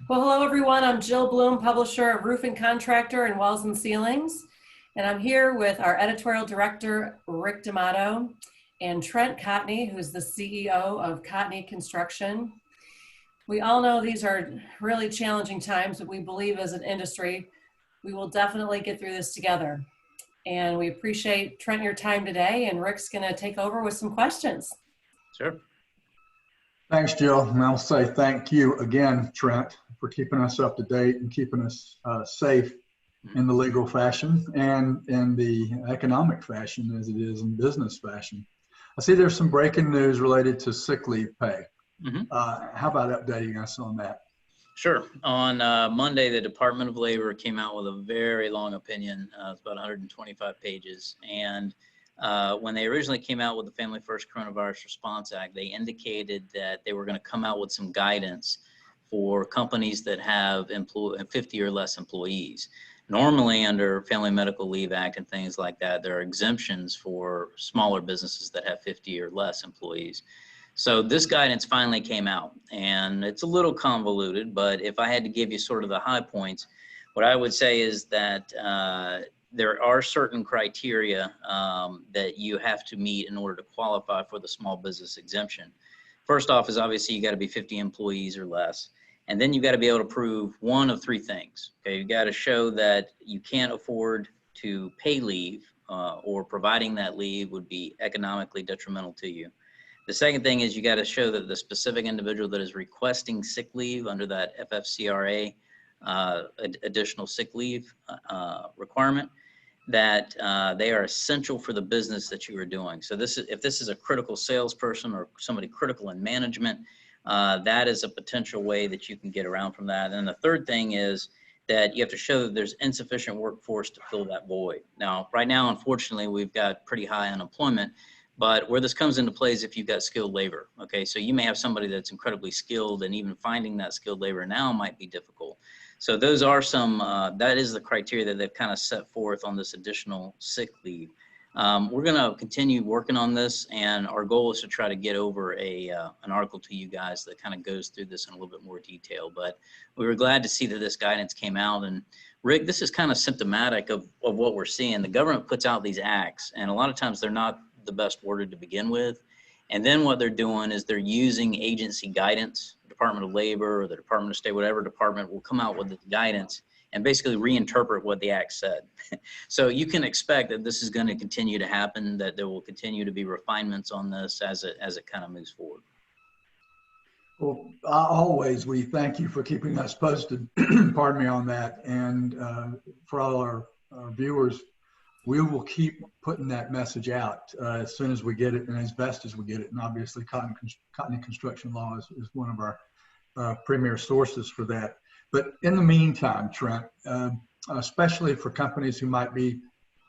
Well, hello everyone. I'm Jill Bloom, publisher of Roofing Contractor and Walls and Ceilings. And I'm here with our editorial director, Rick D'Amato, and Trent Cotney, who's the CEO of Cotney Construction. We all know these are really challenging times, but we believe as an industry, we will definitely get through this together. And we appreciate, Trent, your time today, and Rick's gonna take over with some questions. Sure. Thanks, Jill. And I'll say thank you again, Trent, for keeping us up to date and keeping us safe in the legal fashion and in the economic fashion as it is in business fashion. I see there's some breaking news related to sick leave pay. How about updating us on that? Sure. On Monday, the Department of Labor came out with a very long opinion. It's about 125 pages. And when they originally came out with the Family First Coronavirus Response Act, they indicated that they were going to come out with some guidance for companies that have 50 or less employees. Normally, under Family Medical Leave Act and things like that, there are exemptions for smaller businesses that have 50 or less employees. So this guidance finally came out, and it's a little convoluted, but if I had to give you sort of the high points, what I would say is that there are certain criteria that you have to meet in order to qualify for the small business exemption. First off is obviously you got to be 50 employees or less. And then you got to be able to prove one of three things. Okay, you got to show that you can't afford to pay leave or providing that leave would be economically detrimental to you. The second thing is you got to show that the specific individual that is requesting sick leave under that FFCRA additional sick leave requirement, that they are essential for the business that you are doing. So if this is a critical salesperson or somebody critical in management, that is a potential way that you can get around from that. And the third thing is that you have to show that there's insufficient workforce to fill that void. Now, right now, unfortunately, we've got pretty high unemployment, but where this comes into play is if you've got skilled labor. Okay, so you may have somebody that's incredibly skilled, and even finding that skilled labor now might be difficult. So those are some, that is the criteria that they've kind of set forth on this additional sick leave. We're going to continue working on this, and our goal is to try to get over an article to you guys that kind of goes through this in a little bit more detail. But we were glad to see that this guidance came out. And Rick, this is kind of symptomatic of what we're seeing. The government puts out these acts, and a lot of times they're not the best worded to begin with. And then what they're doing is they're using agency guidance. The Department of Labor or the Department of State, whatever department will come out with the guidance and basically reinterpret what the act said. So you can expect that this is going to continue to happen, that there will continue to be refinements on this as it kind of moves forward. Well, we thank you for keeping us posted, pardon me, on that. And for all our viewers, we will keep putting that message out as soon as we get it and as best as we get it. And obviously Cotney Construction Law is one of our premier sources for that. But in the meantime, Trent, especially for companies who might be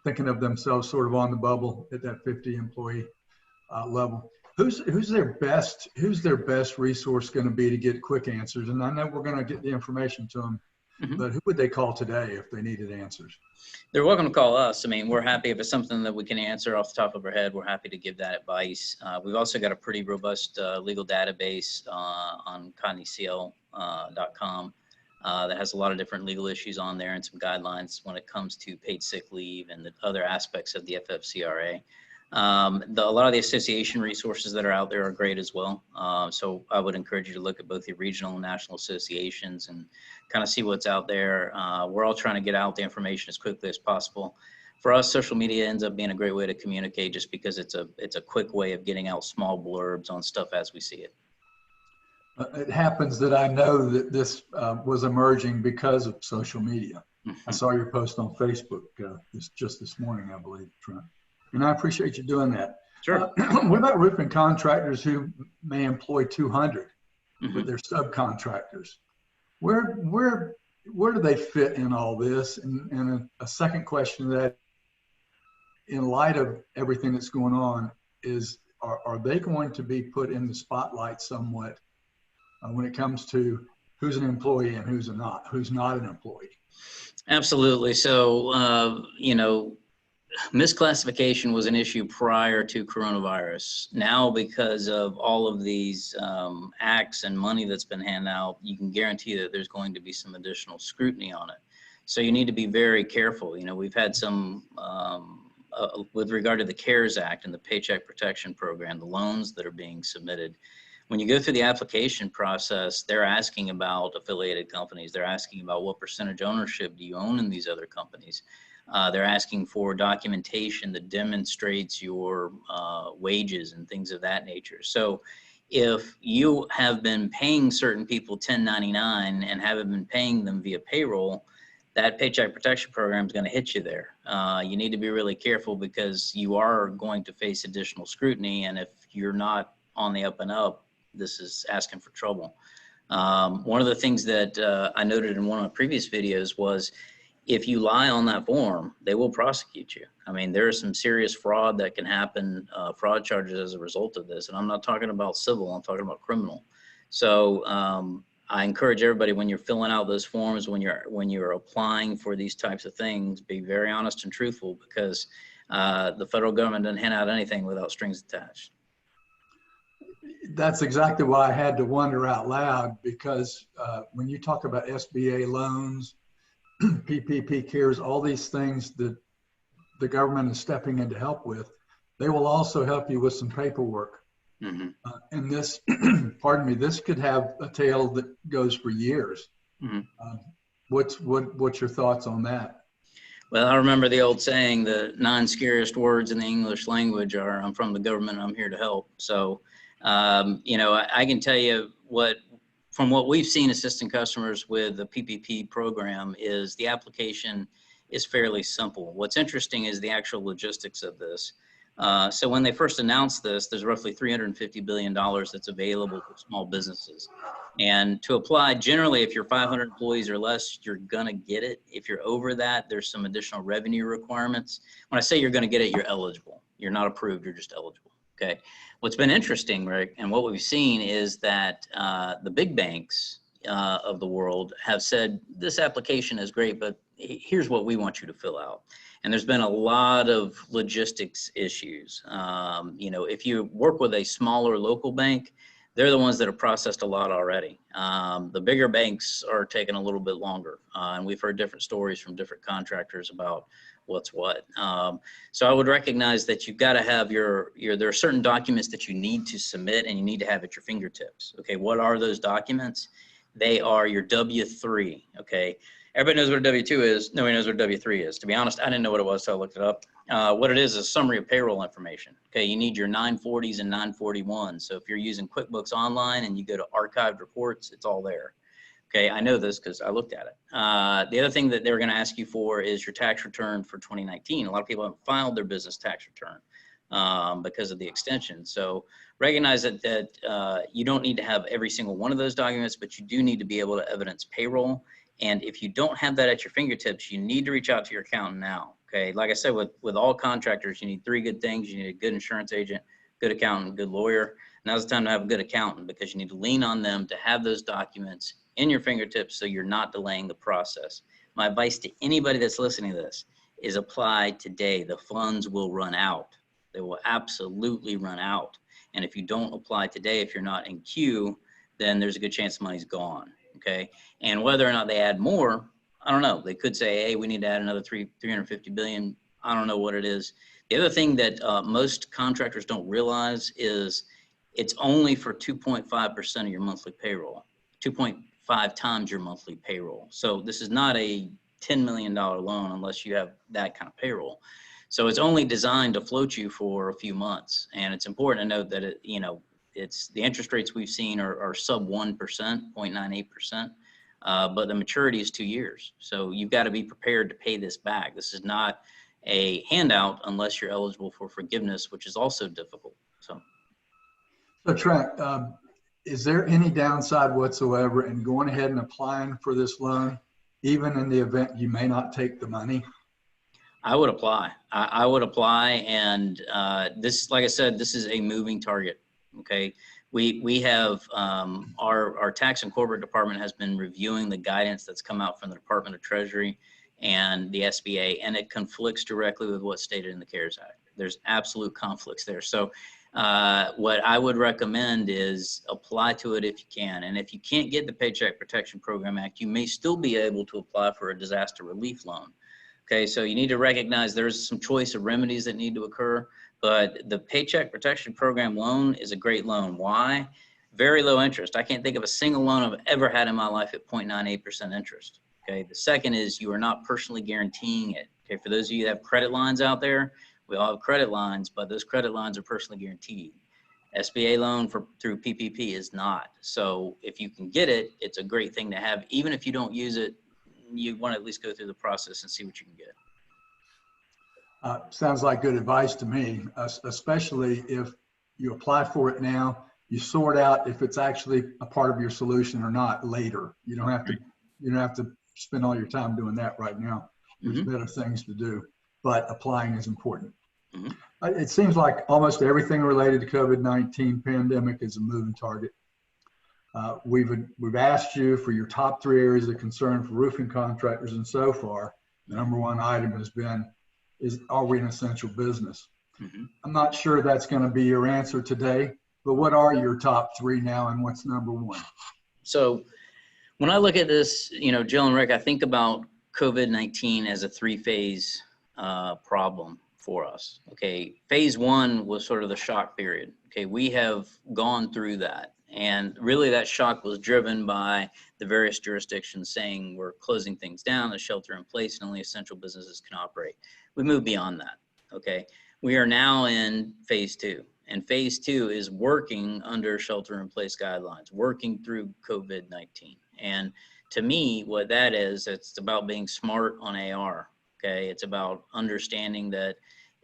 thinking of themselves sort of on the bubble at that 50 employee level, who's their best resource going to be to get quick answers? And I know we're going to get the information to them, but who would they call today if they needed answers? They're welcome to call us. I mean, we're happy if it's something that we can answer off the top of our head. We're happy to give that advice. We've also got a pretty robust legal database on cotneycl.com. That has a lot of different legal issues on there and some guidelines when it comes to paid sick leave and the other aspects of the FFCRA. A lot of the association resources that are out there are great as well. So I would encourage you to look at both the regional and national associations and kind of see what's out there. We're all trying to get out the information as quickly as possible. For us, social media ends up being a great way to communicate just because it's a quick way of getting out small blurbs on stuff as we see it. It happens that I know that this was emerging because of social media. I saw your post on Facebook just this morning, I believe, Trent. And I appreciate you doing that. Sure. What about roofing contractors who may employ 200, but they're subcontractors? Where do they fit in all this? And a second question that, in light of everything that's going on, is are they going to be put in the spotlight somewhat when it comes to who's an employee and who's not an employee? Absolutely. So, Misclassification was an issue prior to coronavirus. Now, because of all of these acts and money that's been handed out, you can guarantee that there's going to be some additional scrutiny on it. So you need to be very careful. You know, we've had some, with regard to the CARES Act and the Paycheck Protection Program, the loans that are being submitted. When you go through the application process, they're asking about affiliated companies. They're asking about what percentage ownership do you own in these other companies. They're asking for documentation that demonstrates your wages and things of that nature. So if you have been paying certain people 1099 and haven't been paying them via payroll, that Paycheck Protection Program is going to hit you there. You need to be really careful because you are going to face additional scrutiny. And if you're not on the up and up, this is asking for trouble. One of the things that I noted in one of my previous videos was if you lie on that form, they will prosecute you. I mean, there is some serious fraud that can happen, fraud charges as a result of this. And I'm not talking about civil, I'm talking about criminal. So I encourage everybody when you're filling out those forms, when you're applying for these types of things, be very honest and truthful because the federal government doesn't hand out anything without strings attached. That's exactly why I had to wonder out loud because when you talk about SBA loans, PPP CARES, all these things that the government is stepping in to help with, they will also help you with some paperwork. Mm-hmm. And this, pardon me, this could have a tail that goes for years. Mm-hmm. What's your thoughts on that? Well, I remember the old saying, the 9 scariest words in the English language are, I'm from the government, I'm here to help. So, you know, I can tell you from what we've seen assisting customers with the PPP program is the application is fairly simple. What's interesting is the actual logistics of this. So when they first announced this, there's roughly $350 billion that's available for small businesses. And to apply, generally, if you're 500 employees or less, you're gonna get it. If you're over that, there's some additional revenue requirements. When I say you're gonna get it, you're eligible. You're not approved, you're just eligible, okay? What's been interesting, Rick, and what we've seen is that the big banks of the world have said, this application is great, but here's what we want you to fill out. And there's been a lot of logistics issues. You know, if you work with a smaller local bank, they're the ones that have processed a lot already. The bigger banks are taking a little bit longer. And we've heard different stories from different contractors about what's what. So I would recognize that you've got to have there are certain documents that you need to submit and you need to have at your fingertips. Okay, what are those documents? They are your W-3, okay? Everybody knows what a W-2 is. Nobody knows what a W-3 is. To be honest, I didn't know what it was, so I looked it up. What it is a summary of payroll information. Okay, you need your 940s and 941s. So if you're using QuickBooks Online and you go to archived reports, it's all there. Okay, I know this because I looked at it. The other thing that they're going to ask you for is your tax return for 2019. A lot of people haven't filed their business tax return because of the extension. So recognize that you don't need to have every single one of those documents, but you do need to be able to evidence payroll. And if you don't have that at your fingertips, you need to reach out to your accountant now. Okay, like I said, with all contractors, you need 3 good things. You need a good insurance agent, good accountant, good lawyer. Now's the time to have a good accountant because you need to lean on them to have those documents in your fingertips so you're not delaying the process. My advice to anybody that's listening to this is apply today. The funds will run out. They will absolutely run out. And if you don't apply today, if you're not in queue, then there's a good chance the money's gone. Okay, and whether or not they add more, I don't know. They could say, hey, we need to add another 350 billion. I don't know what it is. The other thing that most contractors don't realize is it's only for 2.5% of your monthly payroll, 2.5 times your monthly payroll. So this is not a $10 million loan unless you have that kind of payroll. So it's only designed to float you for a few months. And it's important to note that it's the interest rates we've seen are sub 1%, 0.98%, but the maturity is 2 years. So you've got to be prepared to pay this back. This is not a handout unless you're eligible for forgiveness, which is also difficult. So Trent, is there any downside whatsoever in going ahead and applying for this loan, even in the event you may not take the money? I would apply. I would apply, and this, like I said, this is a moving target. Okay, we have our tax and corporate department has been reviewing the guidance that's come out from the Department of Treasury, and the SBA, and it conflicts directly with what's stated in the CARES Act. There's absolute conflicts there. So what I would recommend is apply to it if you can. And if you can't get the Paycheck Protection Program Act, you may still be able to apply for a disaster relief loan. Okay, so you need to recognize there's some choice of remedies that need to occur, but the Paycheck Protection Program loan is a great loan. Why? Very low interest. I can't think of a single loan I've ever had in my life at 0.98% interest. Okay, the second is you are not personally guaranteeing it. Okay, for those of you that have credit lines out there, we all have credit lines, but those credit lines are personally guaranteed. SBA loan through PPP is not. So if you can get it, it's a great thing to have. Even if you don't use it, you want to at least go through the process and see what you can get. Sounds like good advice to me, especially if you apply for it now, you sort out if it's actually a part of your solution or not later. You don't have to spend all your time doing that right now. There's better things to do, but applying is important. It seems like almost everything related to COVID-19 pandemic is a moving target. We've asked you for your top 3 areas of concern for roofing contractors, and so far, the #1 item has been, are we an essential business? I'm not sure that's going to be your answer today, but what are your top 3 now, and what's #1? So when I look at this, Jill and Rick, I think about COVID-19 as a 3-phase problem for us. Okay, phase 1 was sort of the shock period. Okay, we have gone through that. And really that shock was driven by the various jurisdictions saying we're closing things down, the shelter in place, and only essential businesses can operate. We moved beyond that, okay? We are now in phase 2, and phase 2 is working under shelter in place guidelines, working through COVID-19. And to me, what that is, it's about being smart on AR, okay? It's about understanding that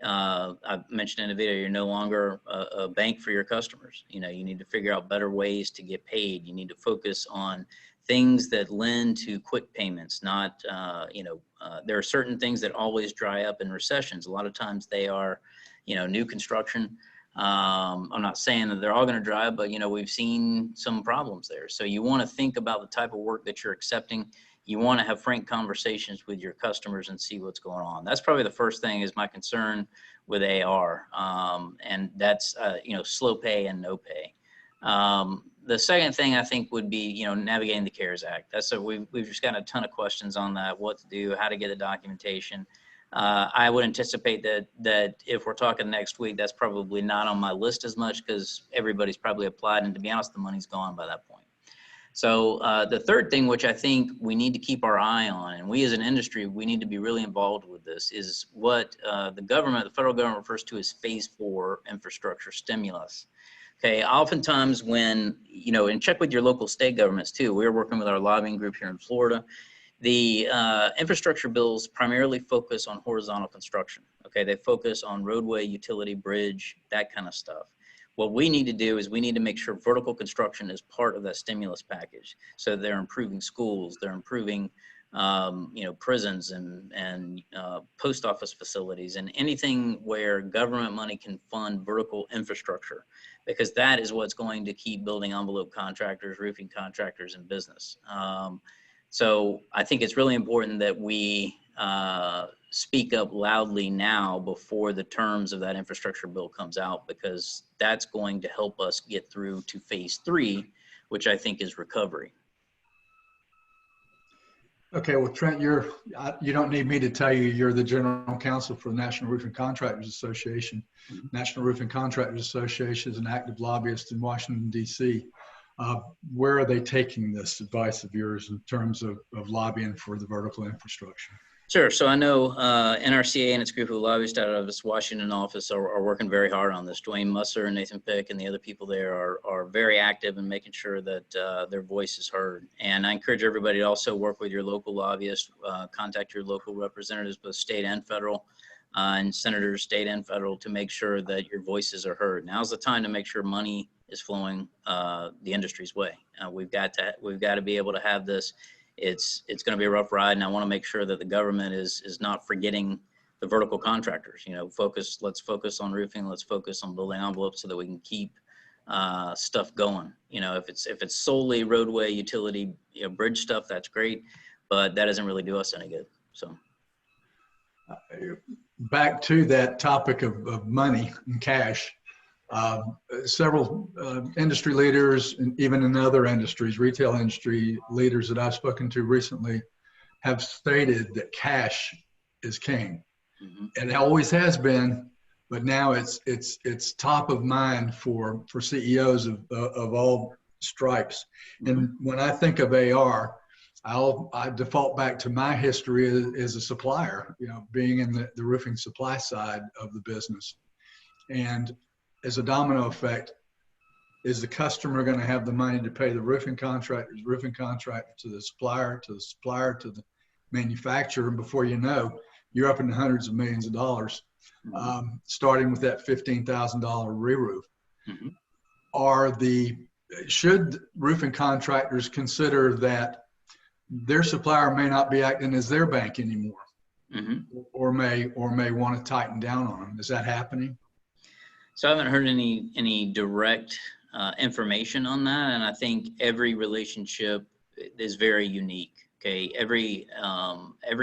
I mentioned in the video, you're no longer a bank for your customers. You need to figure out better ways to get paid. You need to focus on things that lend to quick payments, not, there are certain things that always dry up in recessions. A lot of times they are, new construction. I'm not saying that they're all going to dry up, but, we've seen some problems there. So you want to think about the type of work that you're accepting. You want to have frank conversations with your customers and see what's going on. That's probably the first thing is my concern with AR. And that's, slow pay and no pay. The second thing I think would be, navigating the CARES Act. We've just gotten a ton of questions on that, what to do, how to get the documentation. I would anticipate that if we're talking next week, that's probably not on my list as much because everybody's probably applied. And to be honest, the money's gone by that point. So the third thing, which I think we need to keep our eye on, and we as an industry, we need to be really involved with this, is what the federal government refers to as phase 4 infrastructure stimulus. Okay, oftentimes when, and check with your local state governments too. We're working with our lobbying group here in Florida. The infrastructure bills primarily focus on horizontal construction. Okay, they focus on roadway, utility, bridge, that kind of stuff. What we need to do is we need to make sure vertical construction is part of that stimulus package. So they're improving schools, they're improving, prisons and post office facilities, and anything where government money can fund vertical infrastructure, because that is what's going to keep building envelope contractors, roofing contractors in business. So I think it's really important that we speak up loudly now before the terms of that infrastructure bill comes out, because that's going to help us get through to phase 3, which I think is recovery. Okay, well, Trent, you don't need me to tell you you're the general counsel for the National Roofing Contractors Association. National Roofing Contractors Association is an active lobbyist in Washington, D.C. Where are they taking this advice of yours in terms of lobbying for the vertical infrastructure? Sure. So I know NRCA and its group of lobbyists out of its Washington office are working very hard on this. Dwayne Musser and Nathan Pick and the other people there are very active in making sure that their voice is heard. And I encourage everybody to also work with your local lobbyists, contact your local representatives, both state and federal, and senators, state and federal, to make sure that your voices are heard. Now's the time to make sure money is flowing the industry's way. We've got to be able to have this. It's going to be a rough ride, and I want to make sure that the government is not forgetting the vertical contractors. Let's focus on roofing. Let's focus on building envelopes so that we can keep stuff going. If it's solely roadway, utility, bridge stuff, that's great, but that doesn't really do us any good. So. Back to that topic of money and cash, several industry leaders, and even in other industries, retail industry leaders that I've spoken to recently, have stated that cash is king. And it always has been, but now it's top of mind for CEOs of all stripes. And when I think of AR, I default back to my history as a supplier, being in the roofing supply side of the business. And as a domino effect, is the customer going to have the money to pay the roofing contractor to the supplier, to the manufacturer? And before you know, you're up in the hundreds of millions of dollars, starting with that $15,000 re-roof. Should roofing contractors consider that their supplier may not be acting as their bank anymore, or may want to tighten down on them? Is that happening? So I haven't heard any direct information on that, and I think every relationship is very unique. Okay, every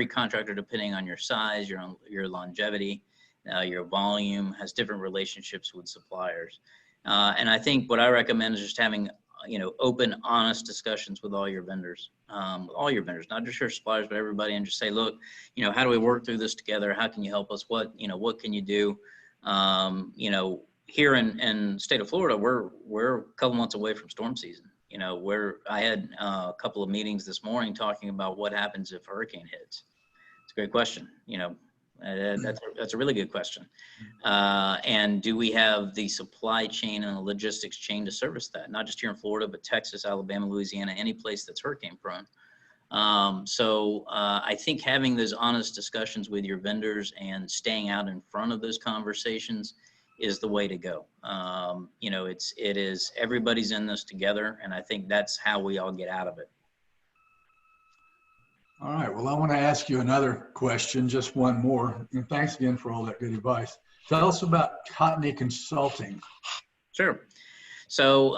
contractor, depending on your size, your longevity, your volume, has different relationships with suppliers. And I think what I recommend is just having open, honest discussions with all your vendors, not just your suppliers, but everybody, and just say, look, how do we work through this together? How can you help us? What can you do? Here in state of Florida, we're a couple months away from storm season. I had a couple of meetings this morning talking about what happens if a hurricane hits. It's a great question. That's a really good question. And do we have the supply chain and the logistics chain to service that? Not just here in Florida, but Texas, Alabama, Louisiana, any place that's hurricane prone. So I think having those honest discussions with your vendors and staying out in front of those conversations is the way to go. It is everybody's in this together, and I think that's how we all get out of it. All right. Well, I want to ask you another question, just one more. And thanks again for all that good advice. Tell us about Cotney Consulting. Sure. So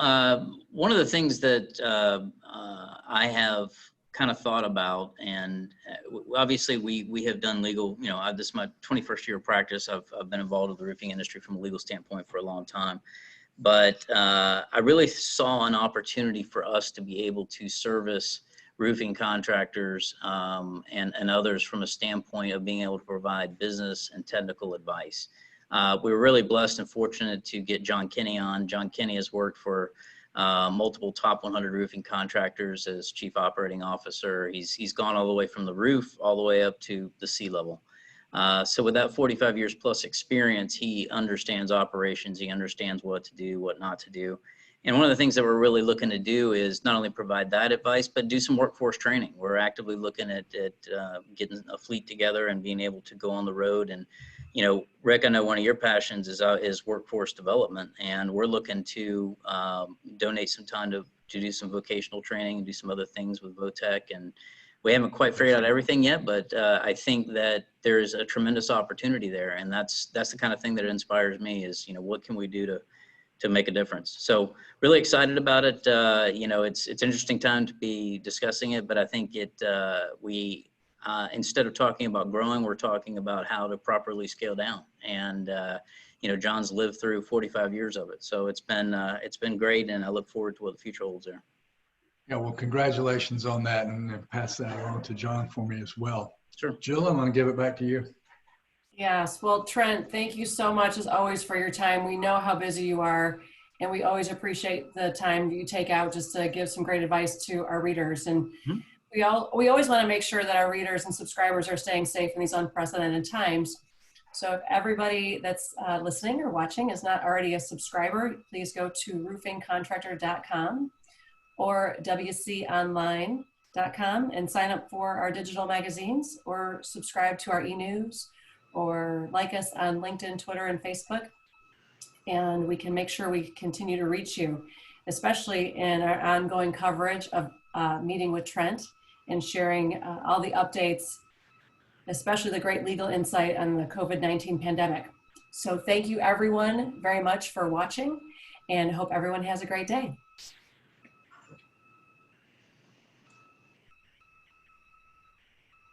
one of the things that I have kind of thought about, and obviously we have done legal, this is my 21st year of practice. I've been involved with the roofing industry from a legal standpoint for a long time. But I really saw an opportunity for us to be able to service roofing contractors and others from a standpoint of being able to provide business and technical advice. We were really blessed and fortunate to get John Kinney on. John Kinney has worked for multiple top 100 roofing contractors as chief operating officer. He's gone all the way from the roof all the way up to the sea level. So with that 45 years plus experience, he understands operations. He understands what to do, what not to do. And one of the things that we're really looking to do is not only provide that advice, but do some workforce training. We're actively looking at getting a fleet together and being able to go on the road. And, Rick, I know one of your passions is workforce development, and we're looking to donate some time to do some vocational training and do some other things with VOTEC. And we haven't quite figured out everything yet, but I think that there's a tremendous opportunity there. And that's the kind of thing that inspires me is, what can we do to make a difference? So really excited about it. It's an interesting time to be discussing it, but I think we instead of talking about growing, we're talking about how to properly scale down. And John's lived through 45 years of it, so it's been great, and I look forward to what the future holds there. Yeah, well, congratulations on that, and pass that along to John for me as well. Sure. Jill, I'm going to give it back to you. Yes. Well, Trent, thank you so much as always for your time. We know how busy you are, and we always appreciate the time you take out just to give some great advice to our readers. And we always want to make sure that our readers and subscribers are staying safe in these unprecedented times. So if everybody that's listening or watching is not already a subscriber, please go to roofingcontractor.com or wconline.com and sign up for our digital magazines, or subscribe to our e-news, or like us on LinkedIn, Twitter, and Facebook. And we can make sure we continue to reach you, especially in our ongoing coverage of meeting with Trent and sharing all the updates, especially the great legal insight on the COVID-19 pandemic. So thank you everyone very much for watching, and hope everyone has a great day.